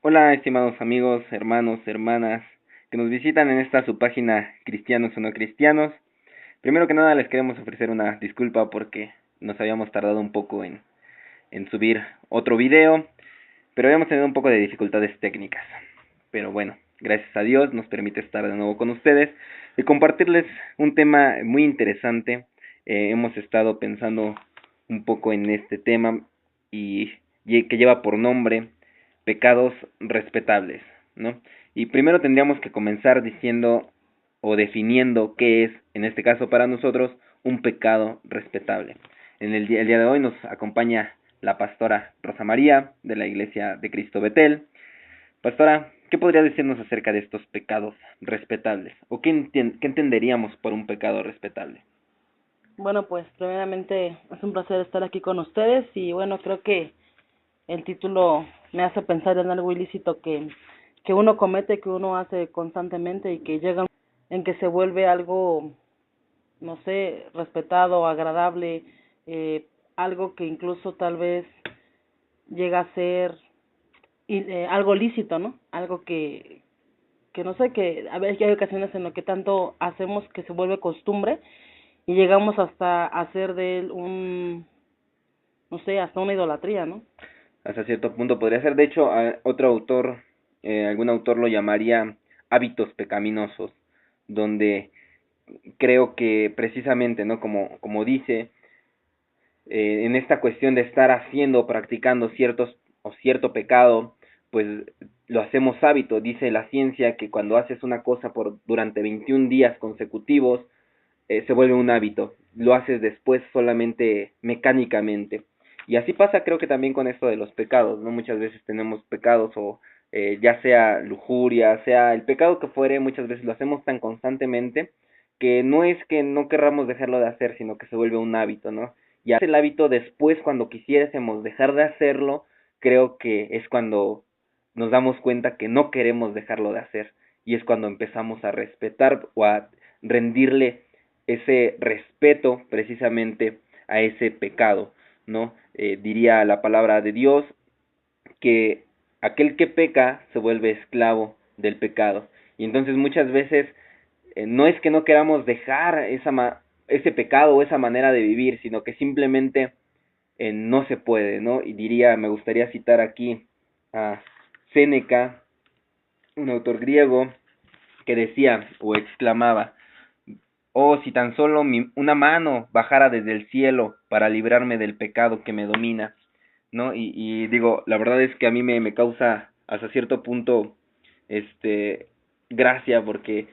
Hola, estimados amigos, hermanos, hermanas, que nos visitan en esta su página Cristianos o No Cristianos. Primero que nada les queremos ofrecer una disculpa porque nos habíamos tardado un poco en subir otro video, pero habíamos tenido un poco de dificultades técnicas. Pero bueno, gracias a Dios nos permite estar de nuevo con ustedes y compartirles un tema muy interesante. Hemos estado pensando un poco en este tema y que lleva por nombre pecados respetables, ¿no? Y primero tendríamos que comenzar diciendo o definiendo qué es, en este caso para nosotros, un pecado respetable. El día de hoy nos acompaña la pastora Rosa María de la Iglesia de Cristo Betel. Pastora, ¿qué podría decirnos acerca de estos pecados respetables? ¿O qué entenderíamos por un pecado respetable? Bueno, pues primeramente es un placer estar aquí con ustedes y bueno, creo que el título me hace pensar en algo ilícito que uno comete, que uno hace constantemente y que llega en que se vuelve algo, no sé, respetado, agradable, algo que incluso tal vez llega a ser algo lícito, ¿no? Algo que no sé, que a veces hay ocasiones en lo que tanto hacemos que se vuelve costumbre y llegamos hasta hacer de él no sé, hasta una idolatría, ¿no? Hasta cierto punto podría ser. De hecho, otro autor, algún autor lo llamaría hábitos pecaminosos, donde creo que precisamente, ¿no? Como dice, en esta cuestión de estar haciendo o practicando cierto pecado, pues lo hacemos hábito. Dice la ciencia que cuando haces una cosa durante 21 días consecutivos, se vuelve un hábito. Lo haces después solamente mecánicamente. Y así pasa creo que también con esto de los pecados, ¿no? Muchas veces tenemos pecados o ya sea lujuria, sea el pecado que fuere, muchas veces lo hacemos tan constantemente que no es que no querramos dejarlo de hacer, sino que se vuelve un hábito, ¿no? Y el hábito después, cuando quisiésemos dejar de hacerlo, creo que es cuando nos damos cuenta que no queremos dejarlo de hacer. Y es cuando empezamos a respetar o a rendirle ese respeto precisamente a ese pecado, ¿no? Diría la palabra de Dios que aquel que peca se vuelve esclavo del pecado. Y entonces muchas veces no es que no queramos dejar ese pecado o esa manera de vivir, sino que simplemente no se puede, ¿no? Y me gustaría citar aquí a Séneca, un autor griego, que decía o exclamaba: oh, si tan solo una mano bajara desde el cielo para librarme del pecado que me domina, ¿no? Y digo, la verdad es que a mí me causa hasta cierto punto, este, gracia, porque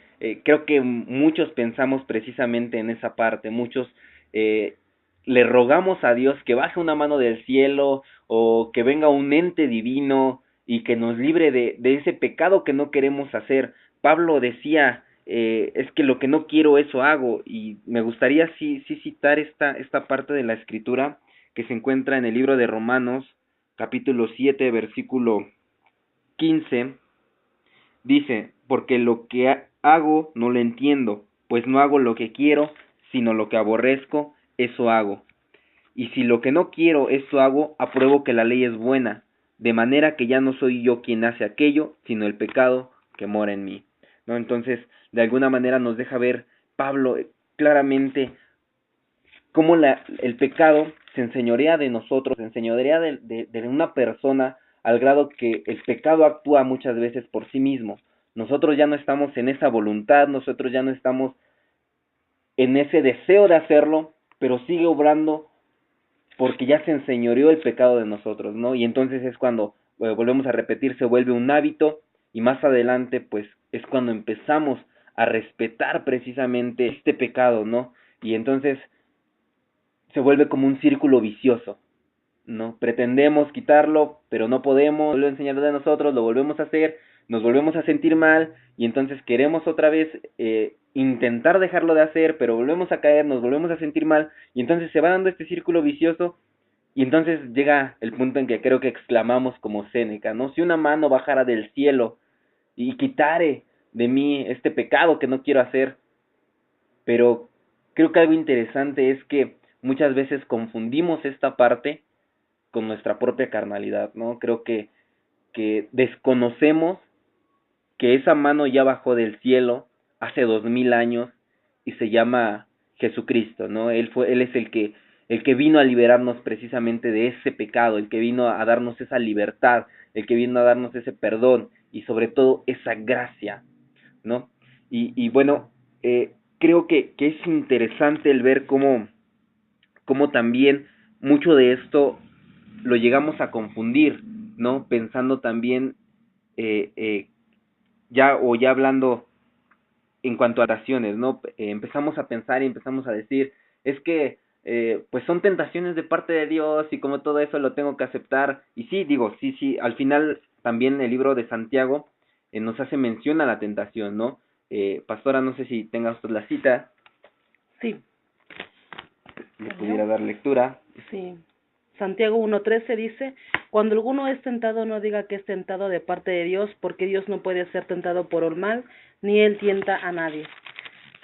creo que muchos pensamos precisamente en esa parte. Muchos eh, le rogamos a Dios que baje una mano del cielo o que venga un ente divino y que nos libre de ese pecado que no queremos hacer. Pablo decía, es que lo que no quiero eso hago. Y me gustaría sí citar esta parte de la escritura que se encuentra en el libro de Romanos, capítulo 7 versículo 15. Dice: porque lo que hago no lo entiendo, pues no hago lo que quiero, sino lo que aborrezco, eso hago. Y si lo que no quiero, eso hago, apruebo que la ley es buena, de manera que ya no soy yo quien hace aquello, sino el pecado que mora en mí, ¿no? Entonces, de alguna manera nos deja ver Pablo claramente cómo el pecado se enseñorea de nosotros, se enseñorea de una persona al grado que el pecado actúa muchas veces por sí mismo. Nosotros ya no estamos en esa voluntad, nosotros ya no estamos en ese deseo de hacerlo, pero sigue obrando porque ya se enseñoreó el pecado de nosotros, ¿no? Y entonces es cuando, volvemos a repetir, se vuelve un hábito y más adelante pues es cuando empezamos a respetar precisamente este pecado, ¿no? Y entonces se vuelve como un círculo vicioso, ¿no? Pretendemos quitarlo, pero no podemos, vuelve a enseñar de nosotros, lo volvemos a hacer, nos volvemos a sentir mal y entonces queremos otra vez intentar dejarlo de hacer, pero volvemos a caer, nos volvemos a sentir mal y entonces se va dando este círculo vicioso y entonces llega el punto en que creo que exclamamos como Séneca, ¿no? Si una mano bajara del cielo y quitare de mí este pecado que no quiero hacer, pero creo que algo interesante es que muchas veces confundimos esta parte con nuestra propia carnalidad, ¿no? Creo que que desconocemos que esa mano ya bajó del cielo hace 2000 años y se llama Jesucristo, ¿no? Él es el que vino a liberarnos precisamente de ese pecado, el que vino a darnos esa libertad, el que vino a darnos ese perdón y sobre todo esa gracia, ¿no? Y bueno, creo que es interesante el ver cómo también mucho de esto lo llegamos a confundir, ¿no? Pensando también eh, eh, ya hablando en cuanto a oraciones, ¿no? Empezamos a pensar y empezamos a decir, es que pues son tentaciones de parte de Dios y como todo eso lo tengo que aceptar. Y sí, digo, sí, al final también el libro de Santiago nos hace mención a la tentación, ¿no? Pastora, no sé si tenga usted la cita, Sí, le pudiera dar lectura. sí. Santiago 1:13 dice, cuando alguno es tentado, no diga que es tentado de parte de Dios, porque Dios no puede ser tentado por el mal, ni él tienta a nadie,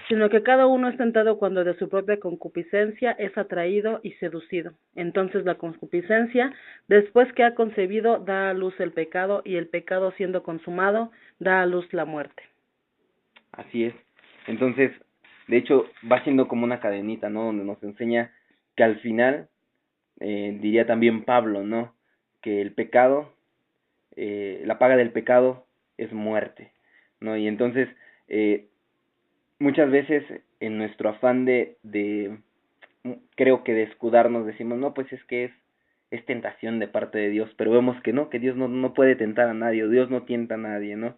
sino que cada uno es tentado cuando de su propia concupiscencia es atraído y seducido. Entonces la concupiscencia, después que ha concebido, da a luz el pecado, y el pecado siendo consumado, da a luz la muerte. Así es. Entonces, de hecho, va siendo como una cadenita, ¿no? Donde nos enseña que al final, diría también Pablo, ¿no? Que el pecado, la paga del pecado es muerte, ¿no? Y entonces, eh, muchas veces en nuestro afán creo que de escudarnos, decimos, no, pues es tentación de parte de Dios, pero vemos que no, que Dios no puede tentar a nadie, o Dios no tienta a nadie, ¿no?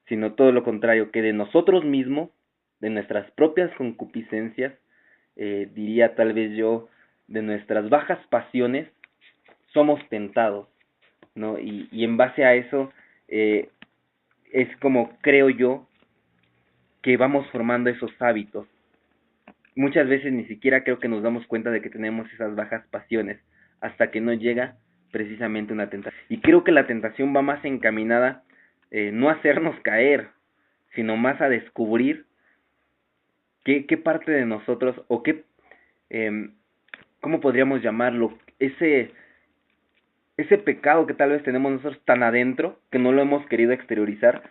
Sino todo lo contrario, que de nosotros mismos, de nuestras propias concupiscencias, diría tal vez yo, de nuestras bajas pasiones, somos tentados, ¿no? Y en base a eso, es como creo yo que vamos formando esos hábitos. Muchas veces ni siquiera creo que nos damos cuenta de que tenemos esas bajas pasiones hasta que no llega precisamente una tentación. Y creo que la tentación va más encaminada no a hacernos caer, sino más a descubrir qué parte de nosotros o eh, ¿cómo podríamos llamarlo? Ese pecado que tal vez tenemos nosotros tan adentro que no lo hemos querido exteriorizar,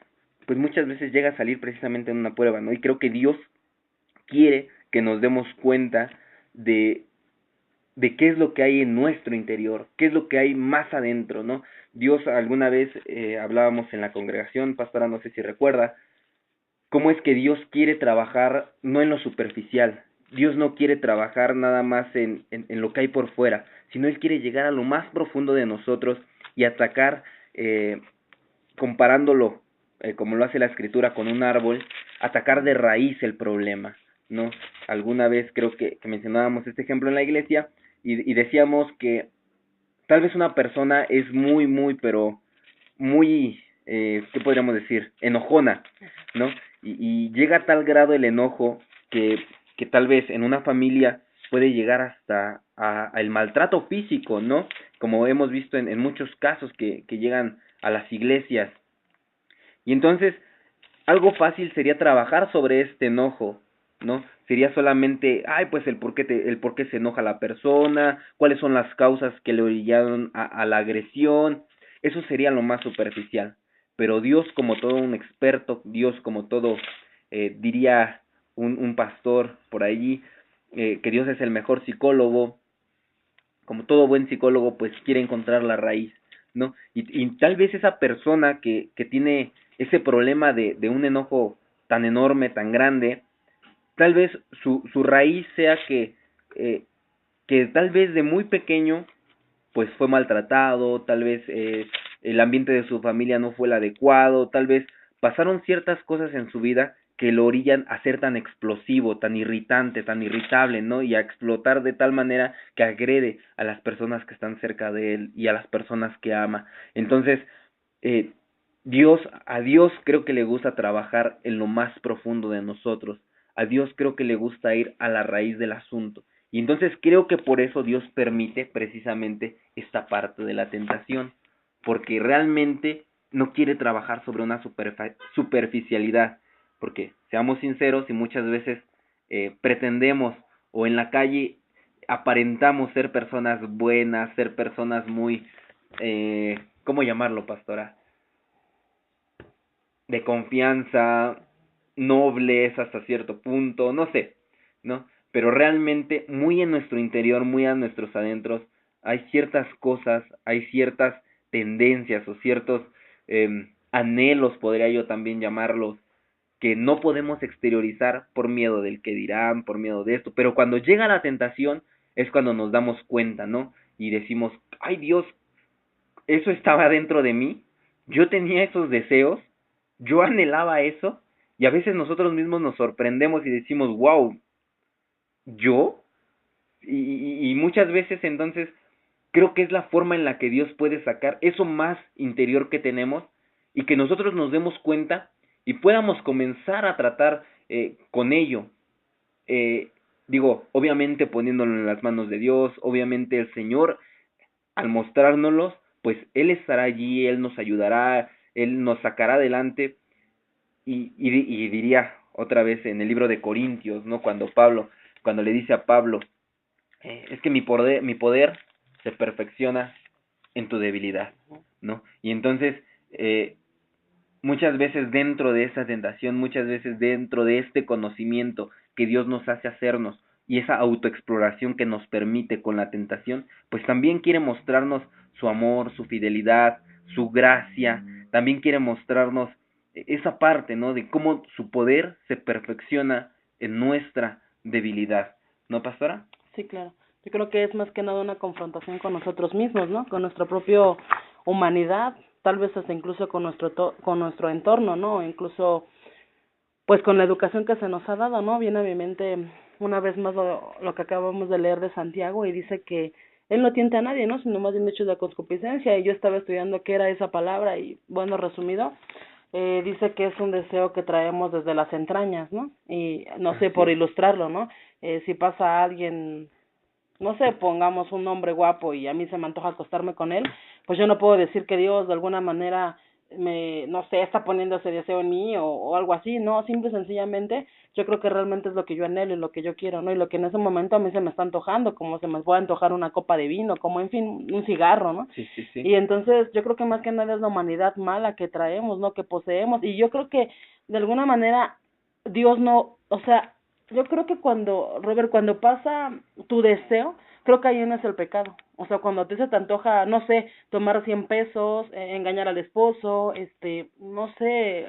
pues muchas veces llega a salir precisamente en una prueba, ¿no? Y creo que Dios quiere que nos demos cuenta de, de qué es lo que hay en nuestro interior, qué es lo que hay más adentro, ¿no? Dios alguna vez hablábamos en la congregación, pastora, no sé si recuerda, cómo es que Dios quiere trabajar no en lo superficial, Dios no quiere trabajar nada más en lo que hay por fuera, sino Él quiere llegar a lo más profundo de nosotros y atacar, comparándolo, como lo hace la escritura, con un árbol, atacar de raíz el problema, ¿no? Alguna vez creo que mencionábamos este ejemplo en la iglesia y decíamos que tal vez una persona es pero muy, ¿qué podríamos decir? Enojona, ¿no? Y llega a tal grado el enojo que tal vez en una familia puede llegar hasta a el maltrato físico, ¿no? Como hemos visto en muchos casos que llegan a las iglesias. Y entonces, algo fácil sería trabajar sobre este enojo, ¿no? Sería solamente, ay, pues el por qué se enoja la persona, cuáles son las causas que le orillaron a la agresión, eso sería lo más superficial. Pero Dios como todo un experto, Dios como todo, diría un pastor por allí, que Dios es el mejor psicólogo, como todo buen psicólogo, pues quiere encontrar la raíz, ¿no? Y tal vez esa persona que tiene ese problema de un enojo tan enorme, tan grande, tal vez su raíz sea que tal vez de muy pequeño, pues fue maltratado, tal vez el ambiente de su familia no fue el adecuado, tal vez pasaron ciertas cosas en su vida que lo orillan a ser tan explosivo, tan irritante, tan irritable, ¿no? Y a explotar de tal manera que agrede a las personas que están cerca de él y a las personas que ama. Entonces, eh, a Dios creo que le gusta trabajar en lo más profundo de nosotros. A Dios creo que le gusta ir a la raíz del asunto. Y entonces creo que por eso Dios permite precisamente esta parte de la tentación, porque realmente no quiere trabajar sobre una superficialidad, porque seamos sinceros y muchas veces pretendemos o en la calle aparentamos ser personas buenas, ser personas muy, ¿cómo llamarlo, pastora? de confianza, nobles hasta cierto punto, no sé, ¿no? Pero realmente muy en nuestro interior, muy a nuestros adentros, hay ciertas cosas, hay ciertas tendencias o ciertos anhelos, podría yo también llamarlos, que no podemos exteriorizar por miedo del que dirán, por miedo de esto, pero cuando llega la tentación es cuando nos damos cuenta, ¿no? Y decimos, ay Dios, eso estaba dentro de mí, yo tenía esos deseos, yo anhelaba eso, y a veces nosotros mismos nos sorprendemos y decimos, wow, yo, y muchas veces entonces creo que es la forma en la que Dios puede sacar eso más interior que tenemos y que nosotros nos demos cuenta y podamos comenzar a tratar con ello. Eh, Digo, obviamente poniéndolo en las manos de Dios, obviamente el Señor al mostrárnoslos, pues Él estará allí, Él nos ayudará, Él nos sacará adelante y diría otra vez en el libro de Corintios, ¿no? Cuando le dice a Pablo, es que mi poder se perfecciona en tu debilidad, ¿no? Y entonces, muchas veces dentro de esa tentación, muchas veces dentro de este conocimiento que Dios nos hace hacernos y esa autoexploración que nos permite con la tentación, pues también quiere mostrarnos su amor, su fidelidad, su gracia, también quiere mostrarnos esa parte, ¿no? De cómo su poder se perfecciona en nuestra debilidad, ¿no, pastora? Sí, claro. Yo creo que es más que nada una confrontación con nosotros mismos, ¿no? Con nuestra propia humanidad, tal vez hasta incluso con con nuestro entorno, ¿no? Incluso pues con la educación que se nos ha dado, ¿no? Viene a mi mente una vez más lo que acabamos de leer de Santiago y dice que él no tienta a nadie, ¿no? Sino más bien hecho de la concupiscencia, y yo estaba estudiando qué era esa palabra y bueno, resumido, dice que es un deseo que traemos desde las entrañas, ¿no? Y no sé, Así por es. ilustrarlo, ¿no? Si pasa alguien, no sé, pongamos un hombre guapo y a mí se me antoja acostarme con él, pues yo no puedo decir que Dios de alguna manera no sé, está poniendo ese deseo en mí o algo así, no, simple y sencillamente yo creo que realmente es lo que yo anhelo y lo que yo quiero, ¿no? Y lo que en ese momento a mí se me está antojando, como se me puede antojar una copa de vino, como en fin, un cigarro, ¿no? Sí, sí, sí. Y entonces yo creo que más que nada es la humanidad mala que traemos, ¿no? Que poseemos, y yo creo que de alguna manera Dios no, o sea, yo creo que Robert, cuando pasa tu deseo, creo que ahí no es el pecado. O sea, cuando a ti se te antoja, no sé, tomar 100 pesos, engañar al esposo, no sé,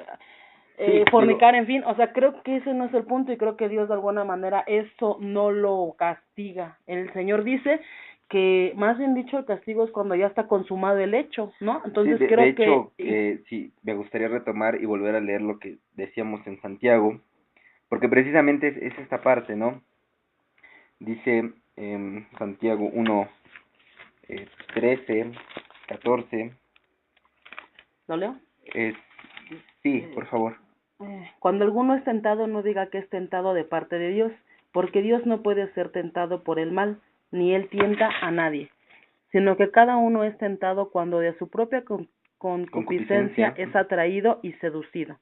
Sí, digo, fornicar, en fin, o sea, creo que ese no es el punto y creo que Dios de alguna manera eso no lo castiga. El Señor dice que, más bien dicho, el castigo es cuando ya está consumado el hecho, ¿no? sí, Entonces de creo que, hecho, sí, me gustaría retomar y volver a leer lo que decíamos en Santiago, porque precisamente es esta parte, ¿no? Dice Santiago 1, 13, 14, ¿lo leo? es, sí, por favor. Cuando alguno es tentado, no diga que es tentado de parte de Dios, porque Dios no puede ser tentado por el mal, ni él tienta a nadie, sino que cada uno es tentado cuando de su propia concupiscencia Concupiscencia. es atraído y seducido.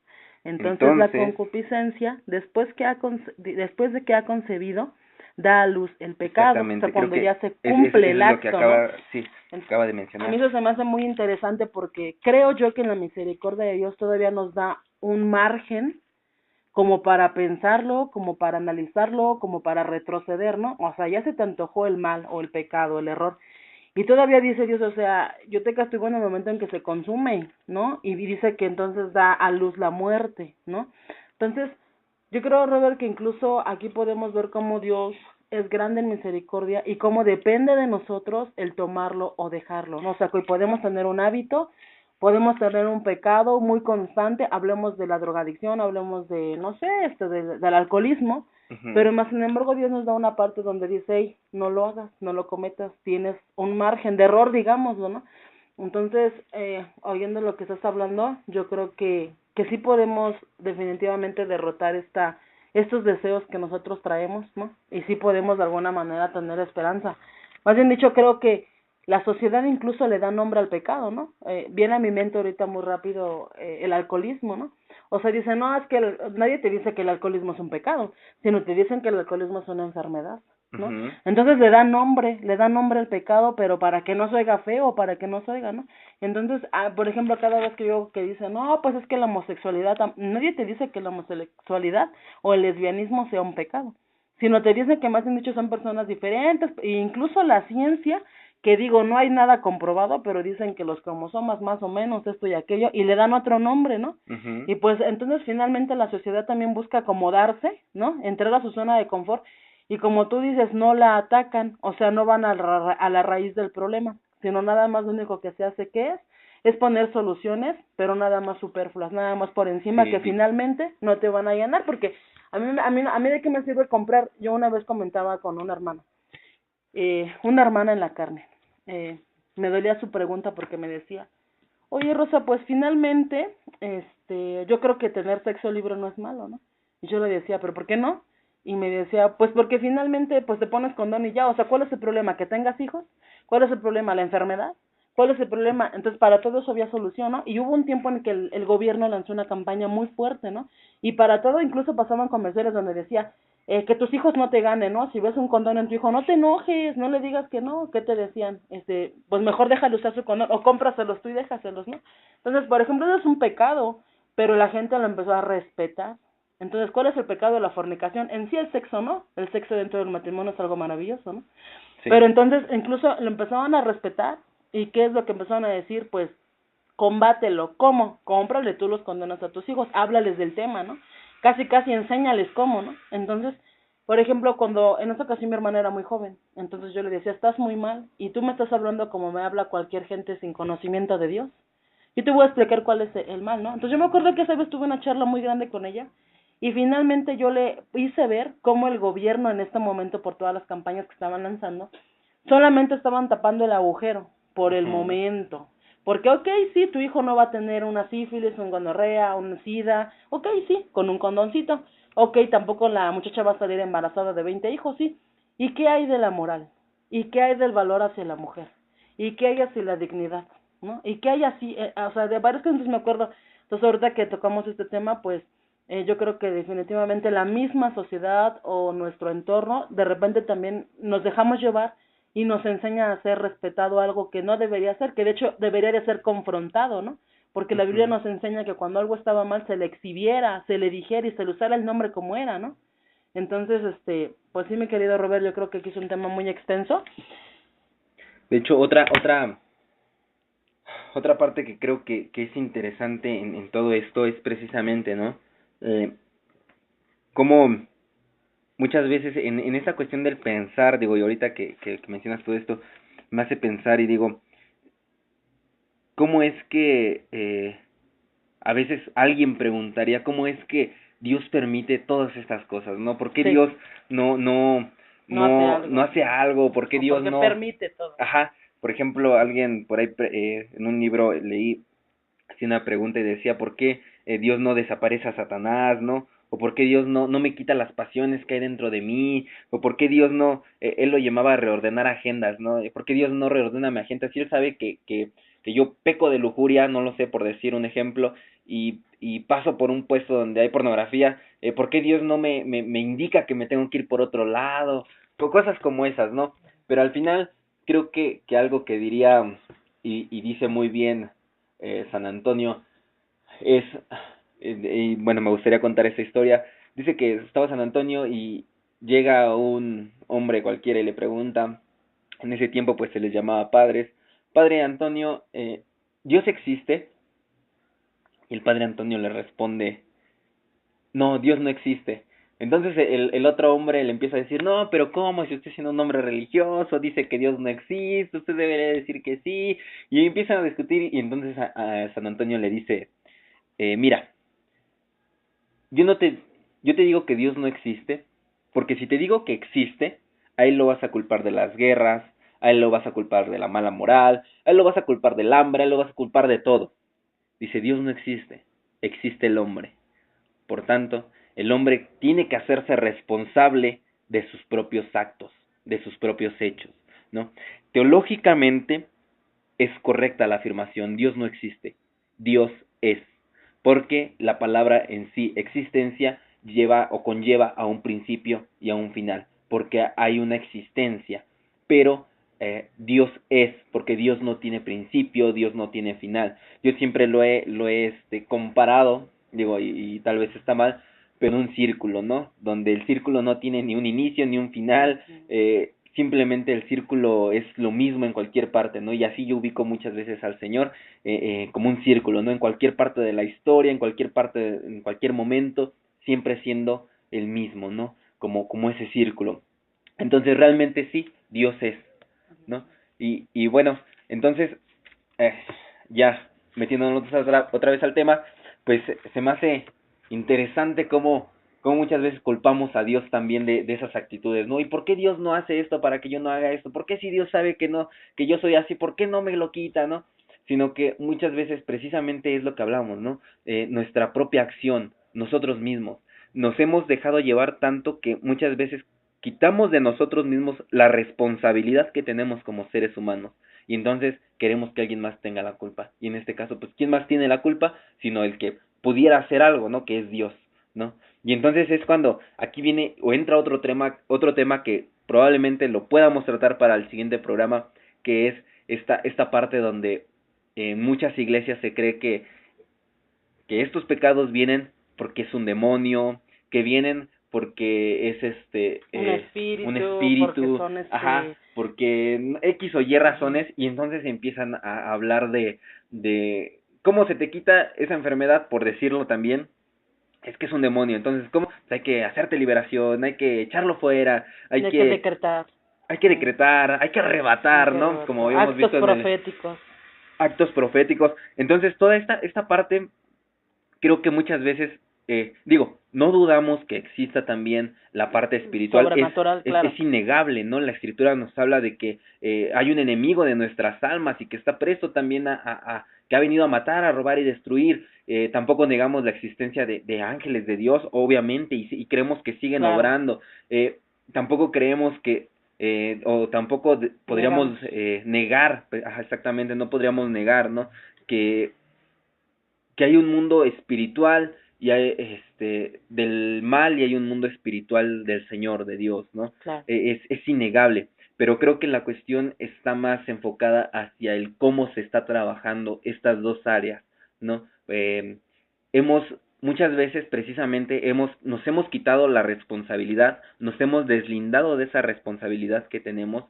Entonces la Entonces, concupiscencia, después de que ha concebido, da a luz el pecado, o sea, exactamente, creo cuando que ya se cumple eso el es lo que acto, ¿no? acaba, sí, acaba de A mí mencionar. eso se me hace muy interesante porque creo yo que en la misericordia de Dios todavía nos da un margen como para pensarlo, como para analizarlo, como para retroceder, ¿no? O sea, ya se te antojó el mal o el pecado, el error. Y todavía dice Dios, o sea, yo te castigo en el momento en que se consume, ¿no? Y dice que entonces da a luz la muerte, ¿no? Entonces, yo creo, Robert, que incluso aquí podemos ver cómo Dios es grande en misericordia y cómo depende de nosotros el tomarlo o dejarlo, ¿no? O sea, que podemos tener un hábito, podemos tener un pecado muy constante, hablemos de la drogadicción, hablemos de, no sé, del alcoholismo, Ujú. pero más sin embargo Dios nos da una parte donde dice, hey, no lo hagas, no lo cometas, tienes un margen de error, digámoslo, ¿no? Entonces, oyendo lo que estás hablando, yo creo que sí podemos definitivamente derrotar estos deseos que nosotros traemos, ¿no? Y sí podemos de alguna manera tener esperanza. Más bien dicho, creo que la sociedad incluso le da nombre al pecado, ¿no? Viene a mi mente ahorita muy rápido el alcoholismo, ¿no? O sea, dicen, no, es que nadie te dice que el alcoholismo es un pecado, sino te dicen que el alcoholismo es una enfermedad. ¿no? Ujú. Entonces le da nombre al pecado, pero para que no se oiga feo, para que no se oiga, ¿no? Entonces, por ejemplo, cada vez que yo que dicen, no, pues es que la homosexualidad, nadie te dice que la homosexualidad o el lesbianismo sea un pecado, sino te dicen que más bien dicho son personas diferentes, e incluso la ciencia, que digo, no hay nada comprobado, pero dicen que los cromosomas más o menos esto y aquello, y le dan otro nombre, ¿no? Ujú. Y pues entonces finalmente la sociedad también busca acomodarse, ¿no? Entrar a su zona de confort, y como tú dices, no la atacan, o sea, no van a la raíz del problema, sino nada más lo único que se hace que es poner soluciones, pero nada más superfluas, nada más por encima, Sí, que finalmente no te van a llenar, porque a mí de qué me sirve comprar. Yo una vez comentaba con una hermana en la carne, eh, me dolía su pregunta porque me decía, oye Rosa, pues finalmente, yo creo que tener sexo libre no es malo, ¿no? Y yo le decía, ¿pero por qué no? Y me decía, pues porque finalmente, pues te pones condón y ya, o sea, ¿cuál es el problema? ¿Que tengas hijos? ¿Cuál es el problema? ¿La enfermedad? ¿Cuál es el problema? Entonces, para todo eso había solución, ¿no? Y hubo un tiempo en que el gobierno lanzó una campaña muy fuerte, ¿no? Y para todo incluso pasaban comerciales donde decía, que tus hijos no te ganen, ¿no? Si ves un condón en tu hijo, no te enojes, no le digas que no. ¿Qué te decían? Pues mejor déjale usar su condón, o cómpraselos tú y déjaselos, ¿no? Entonces, por ejemplo, eso es un pecado, pero la gente lo empezó a respetar. Entonces, ¿cuál es el pecado de la fornicación? En sí el sexo, ¿no? El sexo dentro del matrimonio es algo maravilloso, ¿no? sí. Pero entonces, incluso lo empezaban a respetar, ¿y qué es lo que empezaron a decir? Pues, combátelo. ¿Cómo? Cómprale tú los condones a tus hijos, háblales del tema, ¿no? Casi, casi enséñales cómo, ¿no? Entonces, por ejemplo, cuando en esta ocasión mi hermana era muy joven, entonces yo le decía, estás muy mal, y tú me estás hablando como me habla cualquier gente sin conocimiento de Dios. Yo te voy a explicar cuál es el mal, ¿no? Entonces yo me acuerdo que esa vez tuve una charla muy grande con ella, y finalmente yo le hice ver cómo el gobierno en este momento, por todas las campañas que estaban lanzando, solamente estaban tapando el agujero por el Ujú. momento. Porque, ok, sí, tu hijo no va a tener una sífilis, un gonorrea, un sida, ok, sí, con un condoncito. Ok, tampoco la muchacha va a salir embarazada de 20 hijos, sí. ¿Y qué hay de la moral? ¿Y qué hay del valor hacia la mujer? ¿Y qué hay hacia la dignidad? ¿No? ¿Y qué hay así? O sea, de varios casos me acuerdo. Entonces, ahorita que tocamos este tema, pues yo creo que definitivamente la misma sociedad o nuestro entorno, de repente también nos dejamos llevar y nos enseña a ser respetado, algo que no debería ser, que de hecho debería de ser confrontado, ¿no? Porque la Biblia Ujú. nos enseña que cuando algo estaba mal se le exhibiera, se le dijera y se le usara el nombre como era, ¿no? Entonces, pues sí, mi querido Robert, yo creo que aquí es un tema muy extenso. De hecho, otra parte que creo que es interesante en todo esto es precisamente, ¿no? Cómo muchas veces en esa cuestión del pensar, digo, y ahorita que mencionas todo esto, me hace pensar y digo, ¿cómo es que a veces alguien preguntaría cómo es que Dios permite todas estas cosas, ¿no? ¿Por qué Sí, Dios no, no, no hace no algo. hace algo? ¿Por qué O Dios porque no? permite todo. Ajá, por ejemplo, alguien por ahí en un libro leí hacía una pregunta y decía, ¿por qué Dios no desaparece a Satanás, no? O por qué Dios no me quita las pasiones que hay dentro de mí, o por qué Dios no, él lo llamaba reordenar agendas, ¿no? ¿Por qué Dios no reordena mi agenda? Si él sabe que yo peco de lujuria, no lo sé, por decir un ejemplo, y paso por un puesto donde hay pornografía, ¿por qué Dios no me indica que me tengo que ir por otro lado? O cosas como esas, ¿no? Pero al final creo que algo que diría y dice muy bien San Antonio es, y bueno, me gustaría contar esta historia. Dice que estaba San Antonio y llega un hombre cualquiera y le pregunta, en ese tiempo pues se les llamaba padres, Padre Antonio, ¿Dios existe? Y el Padre Antonio le responde, no, Dios no existe. Entonces el otro hombre le empieza a decir, no, pero ¿cómo? Si usted siendo un hombre religioso dice que Dios no existe, usted debería decir que sí. Y empiezan a discutir y entonces a San Antonio le dice, mira, yo no te, yo te digo que Dios no existe, porque si te digo que existe, a él lo vas a culpar de las guerras, a él lo vas a culpar de la mala moral, a él lo vas a culpar del hambre, a él lo vas a culpar de todo. Dice, Dios no existe, existe el hombre. Por tanto, el hombre tiene que hacerse responsable de sus propios actos, de sus propios hechos, ¿no? Teológicamente es correcta la afirmación, Dios no existe, Dios es, porque la palabra en sí, existencia, lleva o conlleva a un principio y a un final. porque hay una existencia, pero Dios es, porque Dios no tiene principio, Dios no tiene final. Yo siempre lo he comparado, digo, y tal vez está mal, pero un círculo, ¿no? Donde el círculo no tiene ni un inicio ni un final, simplemente el círculo es lo mismo en cualquier parte, ¿no? Y así yo ubico muchas veces al Señor como un círculo, ¿no? En cualquier parte de la historia, en cualquier parte, en cualquier momento, siempre siendo el mismo, ¿no? Como ese círculo. Entonces realmente sí, Dios es, ¿no? Y bueno, entonces, eh, ya metiéndonos otra vez al tema, pues se me hace interesante cómo muchas veces culpamos a Dios también de esas actitudes, ¿no? ¿Y por qué Dios no hace esto para que yo no haga esto? ¿Por qué si Dios sabe que no, que yo soy así, por qué no me lo quita, ¿no? Sino que muchas veces precisamente es lo que hablamos, ¿no? Nuestra propia acción, nosotros mismos. Nos hemos dejado llevar tanto que muchas veces quitamos de nosotros mismos la responsabilidad que tenemos como seres humanos y entonces queremos que alguien más tenga la culpa. Y en este caso, pues, ¿quién más tiene la culpa? Sino el que pudiera hacer algo, ¿no? Que es Dios, ¿no? Y entonces es cuando aquí viene o entra otro tema que probablemente lo podamos tratar para el siguiente programa, que es esta parte donde en muchas iglesias se cree que estos pecados vienen porque es un demonio, que vienen porque es un porque espíritu, son ajá, porque X o Y razones, y entonces empiezan a hablar de cómo se te quita esa enfermedad, por decirlo también, es que es un demonio, entonces cómo pues hay que hacerte liberación, hay que echarlo fuera, hay que decretar, hay que decretar, hay que arrebatar, ¿no? Como habíamos actos visto en el proféticos. actos proféticos. Entonces, toda esta parte creo que muchas veces, digo, no dudamos que exista también la parte espiritual, Sobrenatural, claro. es innegable, ¿no? La escritura nos habla de que hay un enemigo de nuestras almas y que está presto también que ha venido a matar, a robar y destruir. Tampoco negamos la existencia de ángeles de Dios, obviamente, y creemos que siguen Claro. obrando. Tampoco creemos que, o tampoco podríamos negar, ajá, exactamente, no podríamos negar, ¿no? Que hay un mundo espiritual y hay del mal y hay un mundo espiritual del Señor, de Dios, ¿no? Claro. Es innegable, pero creo que la cuestión está más enfocada hacia el cómo se está trabajando estas dos áreas, ¿no? Hemos muchas veces precisamente nos hemos quitado la responsabilidad, nos hemos deslindado de esa responsabilidad que tenemos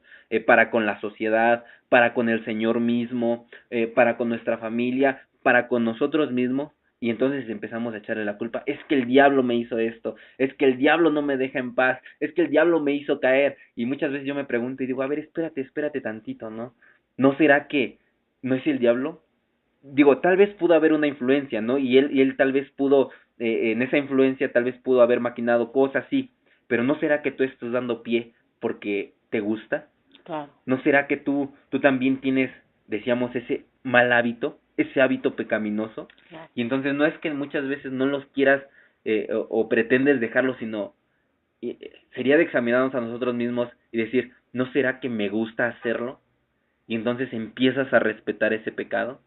para con la sociedad, para con el Señor mismo, para con nuestra familia, para con nosotros mismos, y entonces empezamos a echarle la culpa. Es que el diablo me hizo esto, es que el diablo no me deja en paz, es que el diablo me hizo caer. Y muchas veces yo me pregunto y digo, a ver, espérate tantito, ¿no? ¿No será que no es el diablo? Digo, tal vez pudo haber una influencia, ¿no? Y él tal vez pudo, en esa influencia tal vez pudo haber maquinado cosas, sí, pero ¿no será que tú estás dando pie porque te gusta? Claro. ¿No será que tú también tienes, decíamos, ese mal hábito, ese hábito pecaminoso? Claro. Y entonces no es que muchas veces no los quieras o pretendes dejarlos, sino sería de examinarnos a nosotros mismos y decir, ¿no será que me gusta hacerlo? Y entonces empiezas a respetar ese pecado.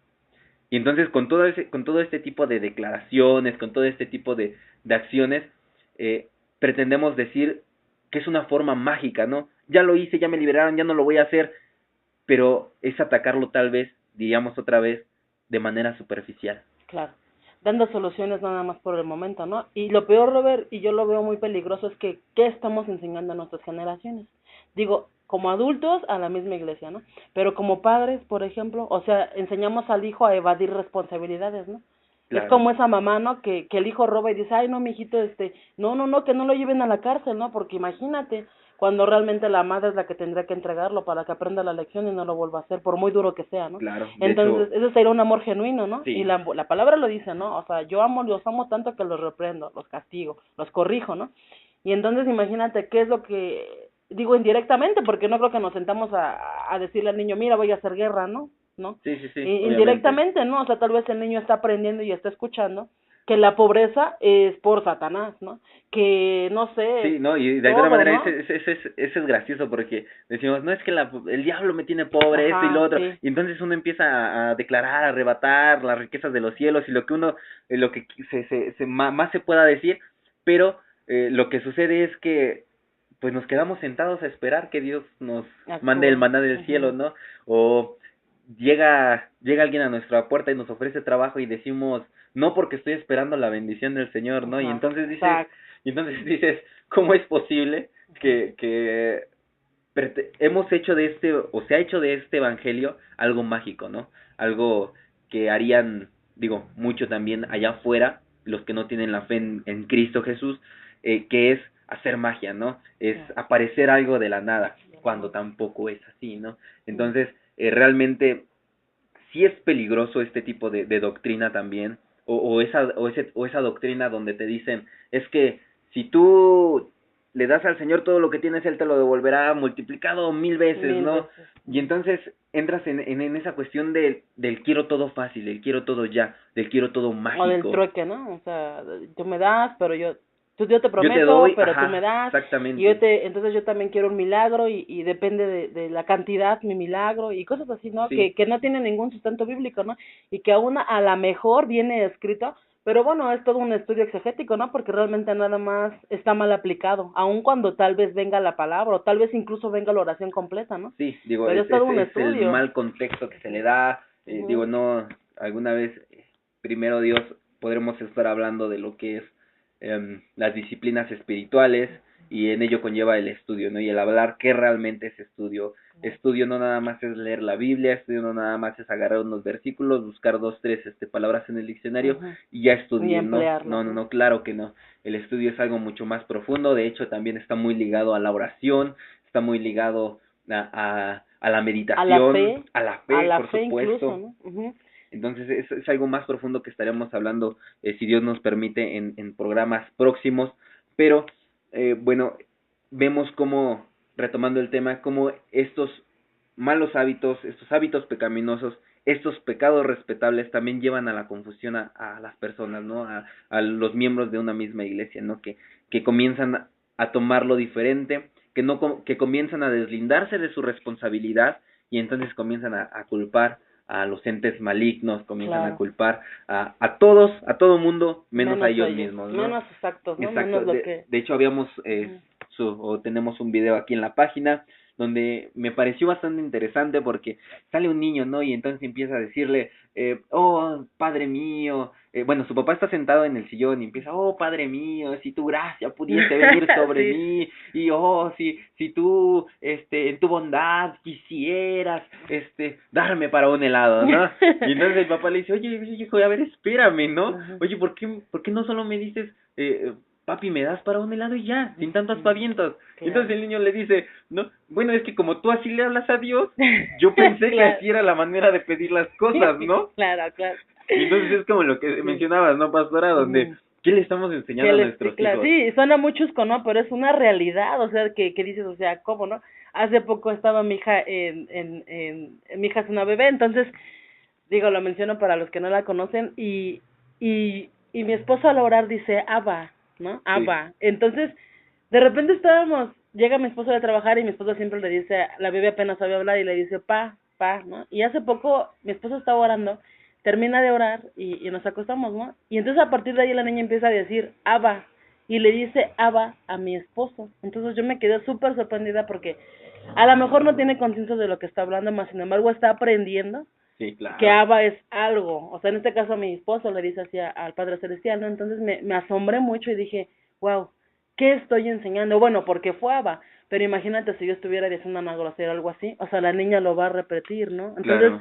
Y entonces con todo este tipo de declaraciones, con todo este tipo de acciones, pretendemos decir que es una forma mágica, ¿no? Ya lo hice, ya me liberaron, ya no lo voy a hacer, pero es atacarlo tal vez, diríamos otra vez, de manera superficial. Claro. Dando soluciones nada más por el momento, ¿no? Y lo peor, Robert, y yo lo veo muy peligroso, es que ¿qué estamos enseñando a nuestras generaciones? Digo, como adultos a la misma iglesia, ¿no? Pero como padres, por ejemplo, o sea, enseñamos al hijo a evadir responsabilidades, ¿no? Claro. Es como esa mamá, ¿no? Que el hijo roba y dice, ay, no, mijito, no, que no lo lleven a la cárcel, ¿no? Porque imagínate, cuando realmente la madre es la que tendría que entregarlo para que aprenda la lección y no lo vuelva a hacer, por muy duro que sea, ¿no? Claro, Entonces, eso sería un amor genuino, ¿no? sí. Y la palabra lo dice, ¿no? O sea, yo los amo tanto que los reprendo, los castigo, los corrijo, ¿no? Y entonces imagínate qué es lo que, digo indirectamente, porque no creo que nos sentamos a decirle al niño, mira, voy a hacer guerra, ¿no? ¿No? Sí, sí, sí, Indirectamente, ¿no? O sea, tal vez el niño está aprendiendo y está escuchando que la pobreza es por Satanás, ¿no? Que, no sé... Sí, no, y de alguna manera, ¿no? Ese es gracioso porque decimos, no, es que el diablo me tiene pobre, esto y lo otro, sí. Y entonces uno empieza a declarar, a arrebatar las riquezas de los cielos y lo que uno, lo que más se pueda decir, pero lo que sucede es que pues nos quedamos sentados a esperar que Dios nos mande el Actúa. maná del cielo, ¿no? O llega alguien a nuestra puerta y nos ofrece trabajo y decimos, no porque estoy esperando la bendición del Señor, ¿no? Ajá. Exacto. Y entonces dices, ¿cómo es posible que hemos hecho de este, o se ha hecho de este evangelio algo mágico, ¿no? Algo que harían, digo, mucho también allá afuera, los que no tienen la fe en Cristo Jesús, que es hacer magia, ¿no? Es aparecer algo de la nada, cuando tampoco es así, ¿no? Entonces, realmente sí es peligroso este tipo de doctrina también, o esa doctrina donde te dicen, es que si tú le das al Señor todo lo que tienes, Él te lo devolverá multiplicado 1000 veces, Mil ¿no? veces. Y entonces entras en esa cuestión del quiero todo fácil, del quiero todo ya, del quiero todo O del mágico. trueque, ¿no? O sea, tú me das, pero yo te Yo te prometo, doy, pero tú me ajá, das, y exactamente. entonces yo también quiero un milagro, y depende de la cantidad mi milagro, y cosas así, ¿no? Sí, Que no tienen ningún sustento bíblico, ¿no? Y que aún a la mejor viene escrito, pero bueno, es todo un estudio exegético, ¿no? Porque realmente nada más está mal aplicado, aun cuando tal vez venga la palabra, o tal vez incluso venga la oración completa, ¿no? sí, digo, Pero es todo un es el estudio. mal contexto que se le da, digo, Ujú. no, alguna vez, primero Dios, podremos estar hablando de lo que es las disciplinas espirituales, y en ello conlleva el estudio, ¿no? Y el hablar qué realmente es estudio. Estudio no nada más es leer la Biblia, estudio no nada más es agarrar unos versículos, buscar dos, tres palabras en el diccionario Ujú. y ya Y estudié, ¿no? emplearlo, No, no, ¿no? no, claro que no. El estudio es algo mucho más profundo, de hecho también está muy ligado a la oración, está muy ligado a la meditación, A la por fe incluso, supuesto. ¿no? Ujú. Entonces es algo más profundo que estaremos hablando, si Dios nos permite, en programas próximos. Pero bueno, vemos cómo, retomando el tema, cómo estos malos hábitos, estos hábitos pecaminosos, estos pecados respetables también llevan a la confusión a las personas, ¿no? A los miembros de una misma iglesia, ¿no? Que comienzan a tomarlo diferente, que comienzan a deslindarse de su responsabilidad y entonces comienzan a culpar a los entes malignos, comienzan a Claro, culpar a todos, a todo mundo, menos a menos ellos ellos, mismos, ¿no? menos exactos, ¿no? Exacto. Menos lo que... De hecho, habíamos, Ujú. o tenemos un video aquí en la página donde me pareció bastante interesante porque sale un niño, ¿no? Y entonces empieza a decirle, oh, padre mío, bueno, su papá está sentado en el sillón y empieza, oh, padre mío, si tu gracia pudiese venir sobre Sí, mí, y oh, si tú, en tu bondad quisieras, darme para un helado, ¿no? Y entonces el papá le dice, oye, hijo, a ver, espérame, ¿no? Ujú. Oye, por qué no solo me dices, papi, me das para un helado y ya, sin tantos pavientos? Y entonces Claro. el niño le dice, no, bueno, es que como tú así le hablas a Dios, yo pensé que Claro. así era la manera de pedir las cosas, ¿no? Claro, claro. Y entonces es como lo que Sí. mencionabas, ¿no, pastora? Donde, Ujú. ¿qué le estamos Que enseñando a les, sí, nuestros claro, hijos? sí, suena muy chusco, ¿no? Pero es una realidad, o sea, que dices, o sea, ¿cómo, no? Hace poco estaba mi hija mi hija es una bebé, entonces, digo, lo menciono para los que no la conocen, y mi esposo al orar dice, Abba, ¿no? Sí, Abba. Entonces, de repente llega mi esposo de trabajar y mi esposo siempre le dice, la bebé apenas sabe hablar y le dice, pa, ¿no? Y hace poco mi esposo estaba orando, termina de orar y nos acostamos, ¿no? Y entonces a partir de ahí la niña empieza a decir, Abba, y le dice Abba a mi esposo. Entonces yo me quedé súper sorprendida porque a lo mejor no tiene conciencia de lo que está hablando, más sin embargo está aprendiendo sí, que claro. Abba es algo, o sea, en este caso a mi esposo le dice así al Padre Celestial, ¿no? Entonces me asombré mucho y dije, wow, ¿qué estoy enseñando? Bueno, porque fue Abba, pero imagínate si yo estuviera diciendo una grosera o algo así, o sea, la niña lo va a repetir, ¿no? Entonces, Claro.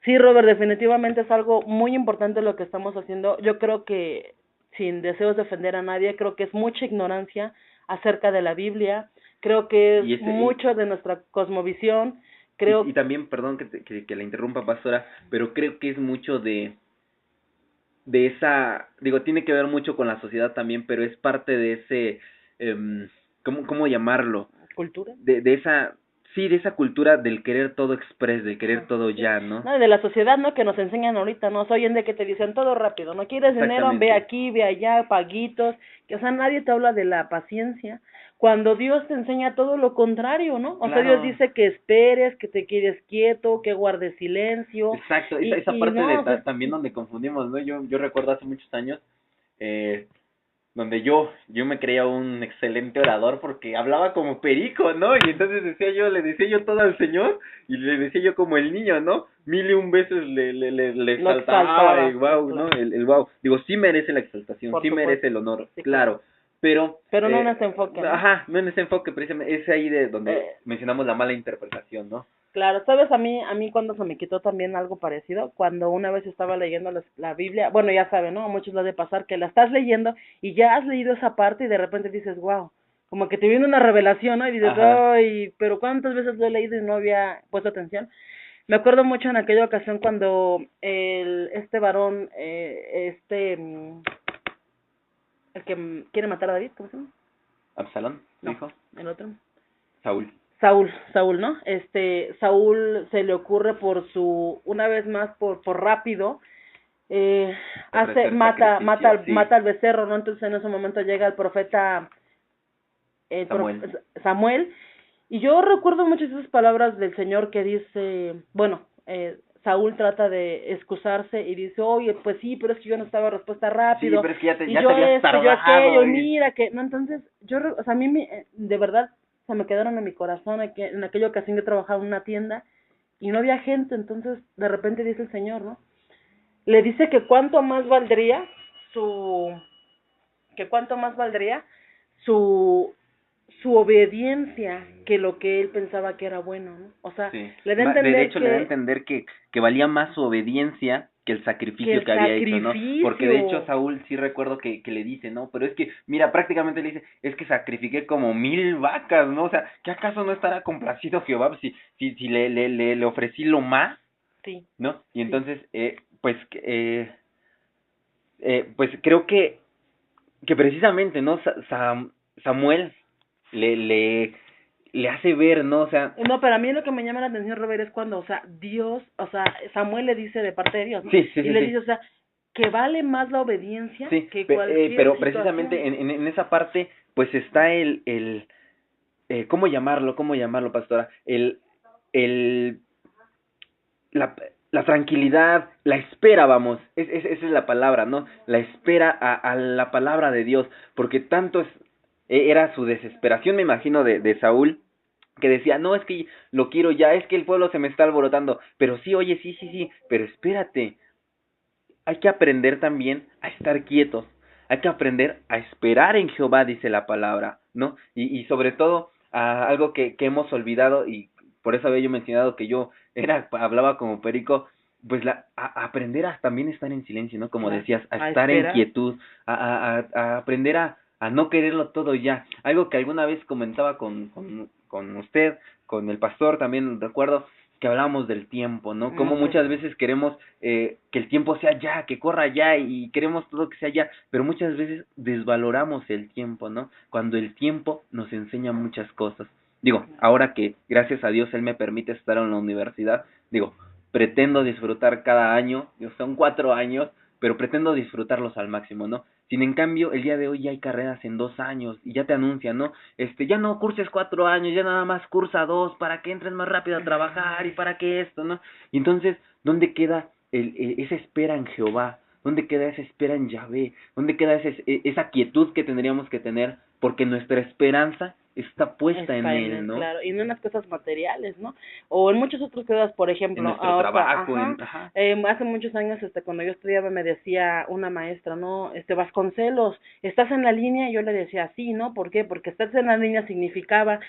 sí, Robert, definitivamente es algo muy importante lo que estamos haciendo. Yo creo que, sin deseos de ofender a nadie, creo que es mucha ignorancia acerca de la Biblia, creo que Y es ese, y, mucho de nuestra cosmovisión, y creo... también, perdón que la interrumpa, pastora, pero creo que es mucho de esa, digo, tiene que ver mucho con la sociedad también, pero es parte de ese, cómo llamarlo? ¿Cultura? De esa, sí, de esa cultura del querer todo express, de querer Ajá, todo sí. ya, ¿no? No, y de la sociedad, ¿no? Que nos enseñan ahorita, ¿no? Soy en de que te dicen todo rápido, ¿no? ¿Quieres dinero? Ve Exactamente, aquí, ve allá, paguitos. Que, o sea, nadie te habla de la paciencia. Cuando Dios te enseña todo lo contrario, ¿no? O sea, Dios claro, dice que esperes, que te quedes quieto, que guardes silencio. exacto, esa Y parte no, o sea, también donde confundimos, ¿no? Yo recuerdo hace muchos años, eh, donde yo me creía un excelente orador porque hablaba como perico, ¿no? Y entonces le decía yo todo al Señor y le decía yo como el niño, ¿no? Mil y un veces le Lo exaltaba exaltaba, el sí, wow, ¿no? claro, El wow. Digo, sí merece la exaltación, por sí merece supuesto, el honor, sí, claro. claro, pero, Pero no en ese enfoque, ¿no? ajá, no en ese enfoque precisamente, es ahí de donde Eh, mencionamos la mala interpretación, ¿no? Claro, sabes, a mí cuando se me quitó también algo parecido, cuando una vez estaba leyendo la Biblia, bueno, ya saben, ¿no? A muchos les de pasar que la estás leyendo y ya has leído esa parte y de repente dices, wow, como que te viene una revelación, ¿no? Y dices, Ajá, ay, pero ¿cuántas veces lo he leído y no había puesto atención? Me acuerdo mucho en aquella ocasión cuando este varón, el que quiere matar a David, ¿cómo se llama? Absalón, su No, hijo, el otro. Saúl, Saúl, ¿no? Saúl se le ocurre una vez más por rápido, eh, ofrecer sacrificio, sí, mata al becerro, ¿no? Entonces en ese momento llega el profeta, Samuel, Samuel, y yo recuerdo muchas de esas palabras del Señor que dice, bueno, Saúl trata de excusarse y dice, oye, pues sí, pero es que yo no estaba respuesta sí, rápido, pero es que y ya te yo habías esto, yo aquello, tardado, y mira que, no, entonces, o sea, a mí de verdad se me quedaron en mi corazón en aquella ocasión que trabajaba en una tienda y no había gente, entonces de repente dice el Señor, ¿no? Le dice que cuánto más valdría su, que cuánto más valdría su, su obediencia que lo que él pensaba que era bueno, ¿no? O sea, sí, le da a de entender hecho le da a entender que valía más su obediencia que el que sacrificio el que había hecho, ¿no? Porque de hecho sacrificio, Saúl sí recuerdo que le dice, ¿no? Pero es que, mira, prácticamente le dice, es que sacrifiqué como 1000 vacas, ¿no? O sea, ¿qué acaso no estará complacido Jehová si le ofrecí lo más, sí, ¿no? Y sí. entonces, pues creo que precisamente, ¿no? Samuel le, le, le hace ver, ¿no? O sea, No, pero a mí lo que me llama la atención, Robert, es cuando, o sea, Dios, o sea, Samuel le dice de parte de Dios, ¿no? sí, sí, Y sí, le sí. dice, o sea, que vale más la obediencia Sí, que cualquier pero precisamente situación. en esa parte, pues está ¿cómo llamarlo, pastora? El, la tranquilidad, la espera, vamos, esa es la palabra, ¿no? La espera a la palabra de Dios, porque tanto era su desesperación, me imagino, de Saúl, que decía, no, es que lo quiero ya, es que el pueblo se me está alborotando, pero sí, oye, sí, sí, sí, pero espérate, hay que aprender también a estar quietos, hay que aprender a esperar en Jehová, dice la palabra, ¿no? Y sobre todo, algo que hemos olvidado, y por eso había yo mencionado que yo hablaba como perico, pues aprender a también estar en silencio, ¿no? Como Claro, decías, a a estar en esperar. quietud, a aprender a no quererlo todo ya. Algo que alguna vez comentaba con usted, con el pastor, también recuerdo, que hablábamos del tiempo, ¿no? Como Pues muchas veces queremos que el tiempo sea ya, que corra ya y queremos todo que sea ya, pero muchas veces desvaloramos el tiempo, ¿no? Cuando el tiempo nos enseña muchas cosas. Digo, ahora que gracias a Dios Él me permite estar en la universidad, digo, pretendo disfrutar cada año, son 4 años, pero pretendo disfrutarlos al máximo, ¿no? Sin en cambio, el día de hoy ya hay carreras en 2 años y ya te anuncian, ¿no? Ya no curses 4 años, ya nada más cursa 2 para que entres más rápido a trabajar y para que esto, ¿no? Y entonces, ¿dónde queda esa espera en Jehová? ¿Dónde queda esa espera en Yahvé? ¿Dónde queda esa quietud que tendríamos que tener? Porque nuestra esperanza está puesta en está en Él, él, ¿no? claro, y no en las cosas materiales, ¿no? O en muchas otras cosas, por En ejemplo, nuestro ahorita, trabajo, ajá, ajá, hace muchos años, cuando yo estudiaba me decía una maestra, ¿no? Vasconcelos, ¿estás en la línea? Y yo le decía, sí, ¿no? ¿Por qué? Porque estar en la línea significaba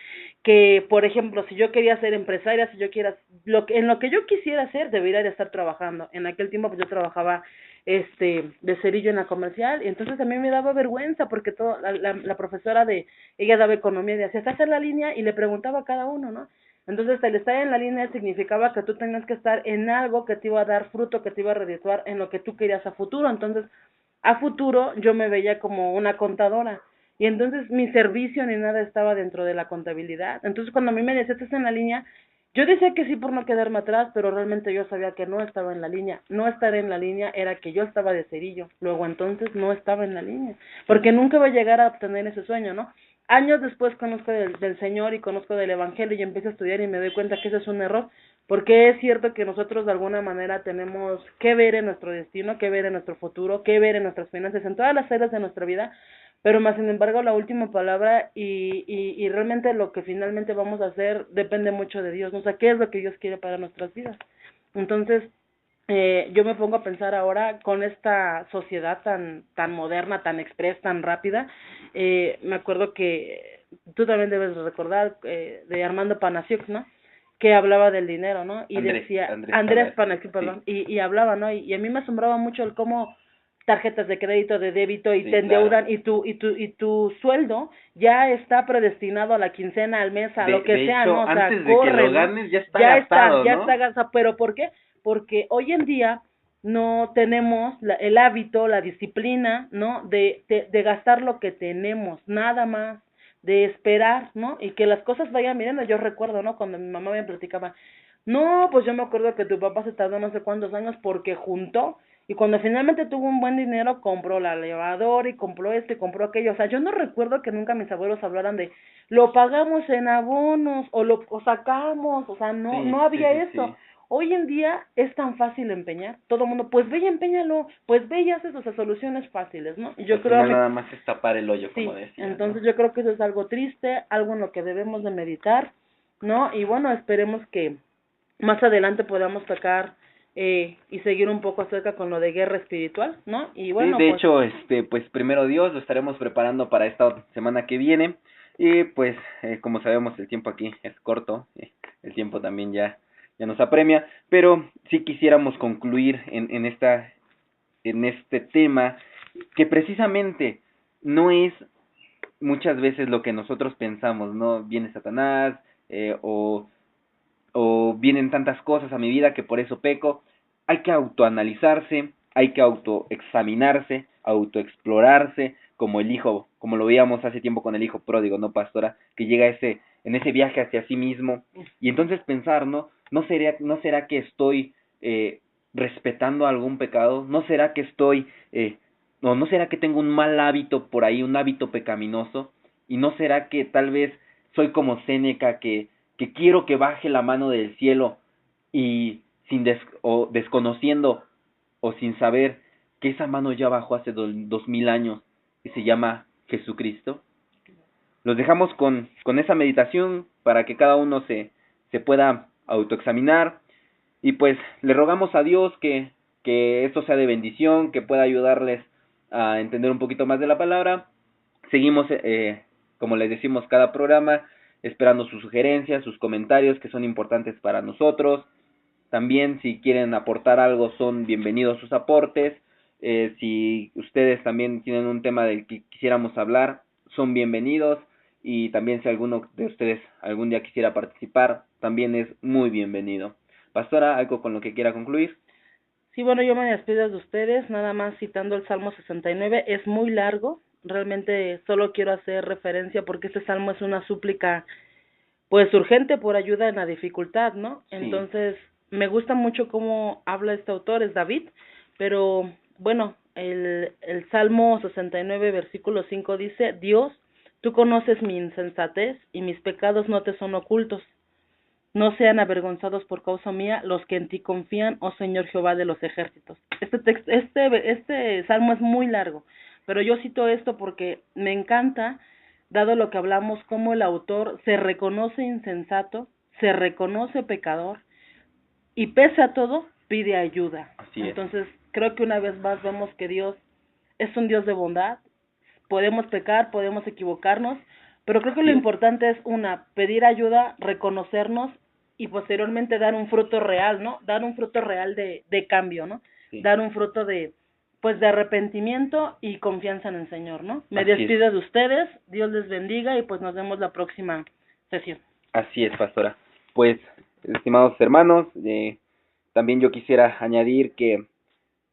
que, por ejemplo, si yo quería ser empresaria, si yo quiera, en lo que yo quisiera hacer, debería de estar trabajando. En aquel tiempo, pues yo trabajaba de cerillo en la comercial y entonces a mí me daba vergüenza porque la profesora ella daba economía y decía, ¿estás en la línea? Y le preguntaba a cada uno, ¿no? Entonces el estar en la línea significaba que tú tenías que estar en algo que te iba a dar fruto, que te iba a redituar en lo que tú querías a futuro. Entonces a futuro yo me veía como una contadora y entonces mi servicio ni nada estaba dentro de la contabilidad. Entonces cuando a mí me decía, ¿estás en la línea? Yo decía que sí por no quedarme atrás, pero realmente yo sabía que no estaba en la línea. No estar en la línea era que yo estaba de cerillo. Luego entonces no estaba en la línea, sí, porque nunca iba a llegar a obtener ese sueño, ¿no? Años después conozco del Señor y conozco del Evangelio y empiezo a estudiar y me doy cuenta que ese es un error, porque es cierto que nosotros de alguna manera tenemos que ver en nuestro destino, que ver en nuestro futuro, que ver en nuestras finanzas, en todas las áreas de nuestra vida, pero más sin embargo la última palabra y realmente lo que finalmente vamos a hacer depende mucho de Dios, ¿no? O sea, ¿qué es lo que Dios quiere para nuestras vidas? Entonces, yo me pongo a pensar ahora con esta sociedad tan moderna, tan express, tan rápida. Me acuerdo que tú también debes recordar de Armando Panasiuk, ¿no? Que hablaba del dinero, ¿no? Y decía Andrés Panasiuk, perdón, sí. y hablaba, ¿no? Y a mí me asombraba mucho el cómo tarjetas de crédito, de débito y Sí, te endeudan, claro. y tu sueldo ya está predestinado a la quincena, al mes, a lo que De sea, ¿no? hecho, O sea, antes de que corre, lo ¿no? ganes ya está gastado, Ya ¿no? está gastado, pero ¿por qué? Porque hoy en día no tenemos el hábito, la disciplina, ¿no? De gastar lo que tenemos, nada más, de esperar, ¿no? Y que las cosas vayan bien. Yo recuerdo, ¿no? Cuando mi mamá me platicaba, no, pues yo me acuerdo que tu papá se tardó no sé cuántos años porque juntó y cuando finalmente tuvo un buen dinero compró la elevadora y compró esto y compró aquello. O sea, yo no recuerdo que nunca mis abuelos hablaran de lo pagamos en abonos o sacamos, o sea, Sí, no sí, había sí, eso. sí. Hoy en día es tan fácil empeñar, todo el mundo, pues ve y empeñalo, pues ve y haces, o sea, soluciones fáciles, ¿no? Y yo Al creo, final nada más es tapar el hoyo, como sí, decías, ¿no? entonces yo creo que eso es algo triste, algo en lo que debemos de meditar, ¿no? Y bueno, esperemos que más adelante podamos sacar y seguir un poco acerca con lo de guerra espiritual, ¿no? Y Sí, bueno, de pues hecho, pues primero Dios, lo estaremos preparando para esta semana que viene. Y pues, como sabemos, el tiempo aquí es corto, el tiempo también ya nos apremia, pero sí quisiéramos concluir en este tema, que precisamente no es muchas veces lo que nosotros pensamos, ¿no? Viene Satanás, o vienen tantas cosas a mi vida que por eso peco. Hay que autoanalizarse, hay que autoexaminarse, autoexplorarse, como el hijo, como lo veíamos hace tiempo con el hijo pródigo, ¿no, pastora? Que llega en ese viaje hacia sí mismo, y entonces pensar, ¿no? ¿No será que estoy respetando algún pecado? ¿No será que estoy, no será que tengo un mal hábito por ahí, un hábito pecaminoso? ¿Y no será que tal vez soy como Séneca, que quiero que baje la mano del cielo y o desconociendo o sin saber que esa mano ya bajó hace 2000 años y se llama Jesucristo? Los dejamos con esa meditación para que cada uno se pueda autoexaminar, y pues le rogamos a Dios que esto sea de bendición, que pueda ayudarles a entender un poquito más de la palabra. Seguimos, como les decimos, cada programa, esperando sus sugerencias, sus comentarios, que son importantes para nosotros. También, si quieren aportar algo, son bienvenidos sus aportes. Si ustedes también tienen un tema del que quisiéramos hablar, son bienvenidos. Y también si alguno de ustedes algún día quisiera participar, también es muy bienvenido. Pastora, ¿algo con lo que quiera concluir? sí, bueno, yo me despido de ustedes, nada más citando el Salmo 69, es muy largo, realmente solo quiero hacer referencia porque este salmo es una súplica pues urgente por ayuda en la dificultad, ¿no? Sí, Entonces, me gusta mucho cómo habla este autor, es David, pero bueno, el Salmo 69, versículo 5 dice, Dios, tú conoces mi insensatez y mis pecados no te son ocultos. No sean avergonzados por causa mía los que en ti confían, oh Señor Jehová de los ejércitos. Este salmo es muy largo, pero yo cito esto porque me encanta, dado lo que hablamos, cómo el autor se reconoce insensato, se reconoce pecador y pese a todo pide ayuda. así es. Entonces, creo que una vez más vemos que Dios es un Dios de bondad. Podemos pecar, podemos equivocarnos, pero creo que lo Así es. importante es pedir ayuda, reconocernos y posteriormente dar un fruto real, ¿no? Dar un fruto real de cambio, ¿no? Sí, Dar un fruto pues de arrepentimiento y confianza en el Señor, ¿no? Me así es. despido de ustedes, Dios les bendiga y pues nos vemos la próxima sesión. Así es, pastora. Pues, estimados hermanos, también yo quisiera añadir que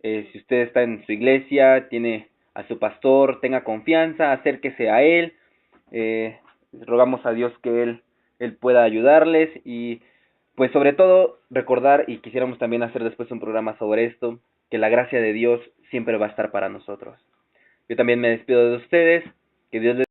si usted está en su iglesia, tiene a su pastor, tenga confianza, acérquese a él. Eh, Rogamos a Dios que él pueda ayudarles, y pues sobre todo recordar, y quisiéramos también hacer después un programa sobre esto, que la gracia de Dios siempre va a estar para nosotros. Yo también me despido de ustedes, que Dios les